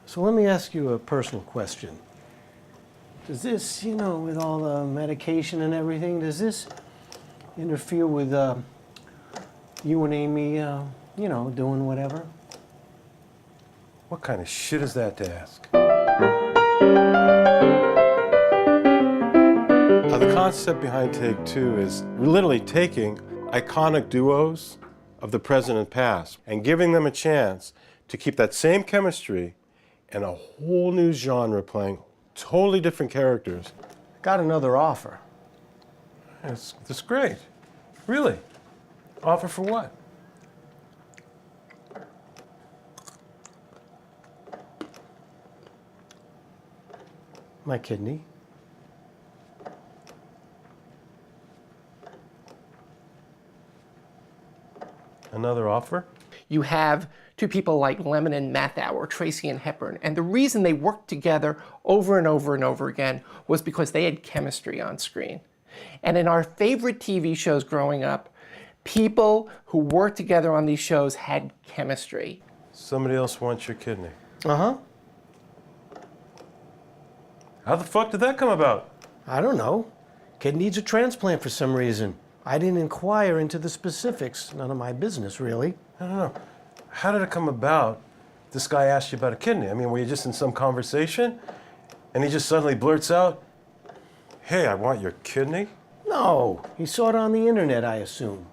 So let me ask you a personal question. Does this, with all the medication and everything, does this interfere with you and Amy, doing whatever? What kind of shit is that to ask? The concept behind Take Two is literally taking iconic duos of the present and past and giving them a chance to keep that same chemistry and a whole new genre playing totally different characters. Got another offer. That's great. Really? Offer for what? My kidney. Another offer? You have two people like Lemon and Mathau, or Tracy and Hepburn, and the reason they worked together over and over and over again was because they had chemistry on screen. And in our favorite TV shows growing up, people who worked together on these shows had chemistry. Somebody else wants your kidney. Uh-huh. How the fuck did that come about? I don't know. Kid needs a transplant for some reason. I didn't inquire into the specifics. None of my business, really. I don't know. How did it come about? This guy asked you about a kidney. I mean, were you just in some conversation and he just suddenly blurts out, "Hey, I want your kidney"? No, he saw it on the internet, I assume.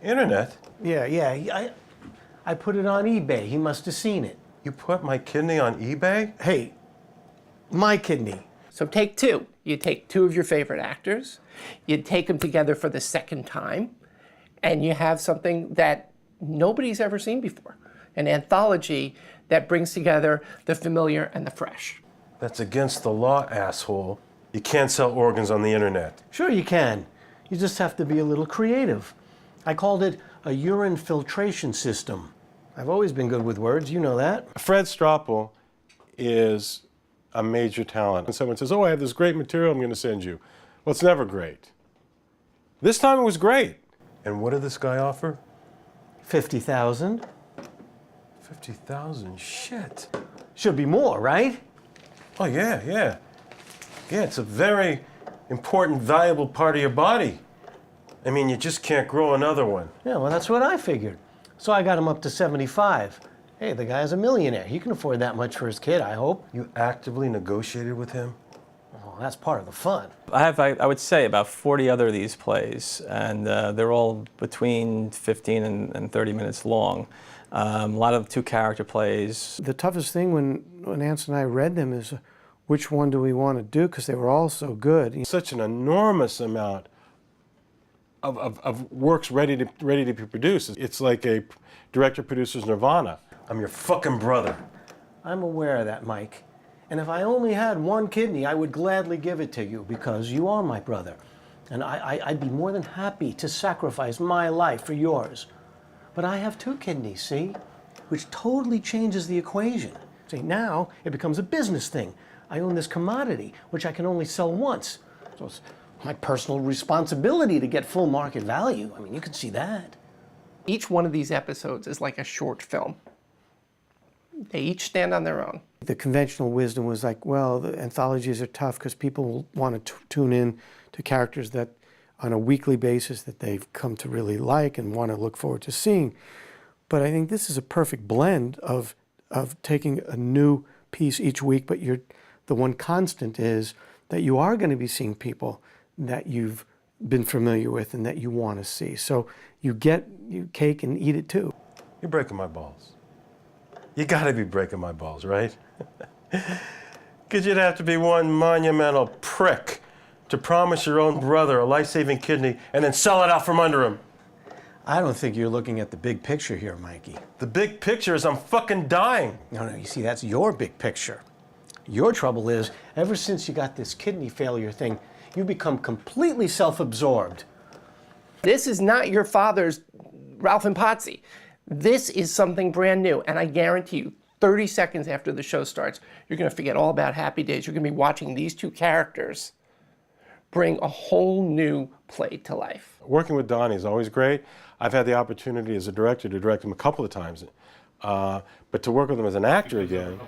Internet? Yeah. I put it on eBay. He must have seen it. You put my kidney on eBay? Hey, my kidney. So take two. You take two of your favorite actors, you take them together for the second time, and you have something that nobody's ever seen before. An anthology that brings together the familiar and the fresh. That's against the law, asshole. You can't sell organs on the internet. Sure you can. You just have to be a little creative. I called it a urine filtration system. I've always been good with words, you know that. Fred Stropel is a major talent. And someone says, "Oh, I have this great material I'm going to send you." Well, it's never great. This time it was great. And what did this guy offer? 50,000. 50,000? Shit. Should be more, right? Oh, yeah. Yeah, it's a very important, valuable part of your body. I mean, you just can't grow another one. Yeah, well, that's what I figured. So I got him up to 75. Hey, the guy's a millionaire. He can afford that much for his kid, I hope. You actively negotiated with him? Oh, that's part of the fun. I would say, about 40 other of these plays, and they're all between 15 and 30 minutes long. A lot of two-character plays. The toughest thing when Ants and I read them is which one do we want to do, because they were all so good. Such an enormous amount of works ready to be produced. It's like a director-producer's nirvana. I'm your fucking brother. I'm aware of that, Mike. And if I only had one kidney, I would gladly give it to you because you are my brother. And I'd be more than happy to sacrifice my life for yours. But I have two kidneys, see? Which totally changes the equation. See, now it becomes a business thing. I own this commodity, which I can only sell once. So it's my personal responsibility to get full market value. I mean, you can see that. Each one of these episodes is like a short film. They each stand on their own. The conventional wisdom was like, well, the anthologies are tough because people will want to tune in to characters that on a weekly basis that they've come to really like and want to look forward to seeing. But I think this is a perfect blend of taking a new piece each week, but the one constant is that you are going to be seeing people that you've been familiar with and that you want to see. So you get your cake and eat it too. You're breaking my balls. You gotta be breaking my balls, right? Because you'd have to be one monumental prick to promise your own brother a life-saving kidney and then sell it out from under him. I don't think you're looking at the big picture here, Mikey. The big picture is I'm fucking dying. No, you see, that's your big picture. Your trouble is, ever since you got this kidney failure thing, you've become completely self-absorbed. This is not your father's Ralph and Potsy. This is something brand new, and I guarantee you, 30 seconds after the show starts, you're going to forget all about Happy Days. You're going to be watching these two characters bring a whole new play to life. Working with Donnie is always great. I've had the opportunity as a director to direct him a couple of times, but to work with him as an actor again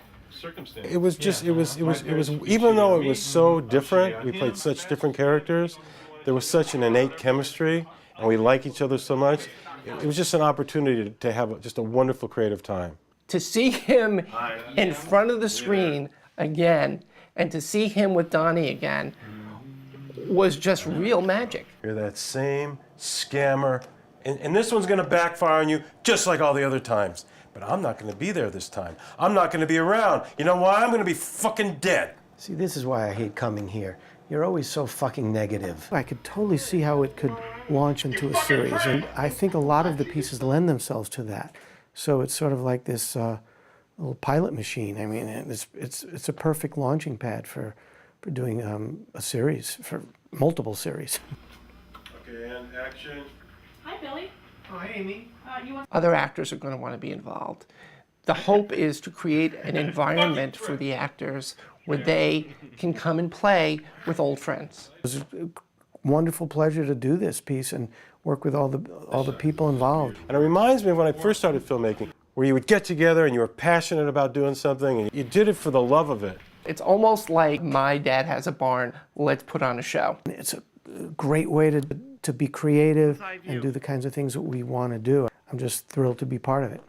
It was just, it was, even though it was so different, we played such different characters, there was such an innate chemistry, and we like each other so much. It was just an opportunity to have just a wonderful creative time. To see him in front of the screen again, and to see him with Donnie again, was just real magic. You're that same scammer, and this one's gonna backfire on you just like all the other times. But I'm not gonna be there this time. I'm not gonna be around. You know why? I'm gonna be fucking dead. See, this is why I hate coming here. You're always so fucking negative. I could totally see how it could launch into a series, and I think a lot of the pieces lend themselves to that. So it's sort of like this little pilot machine. I mean, it's a perfect launching pad for doing a series, for multiple series. Okay, and action. Hi, Billy. Hi, Amy. You want? Other actors are going to want to be involved. The hope is to create an environment for the actors where they can come and play with old friends. It was a wonderful pleasure to do this piece and work with all the people involved. And it reminds me of when I first started filmmaking, where you would get together and you were passionate about doing something, and you did it for the love of it. It's almost like My Dad Has a Barn, let's put on a show. It's a great way to be creative and do the kinds of things that we want to do. I'm just thrilled to be part of it.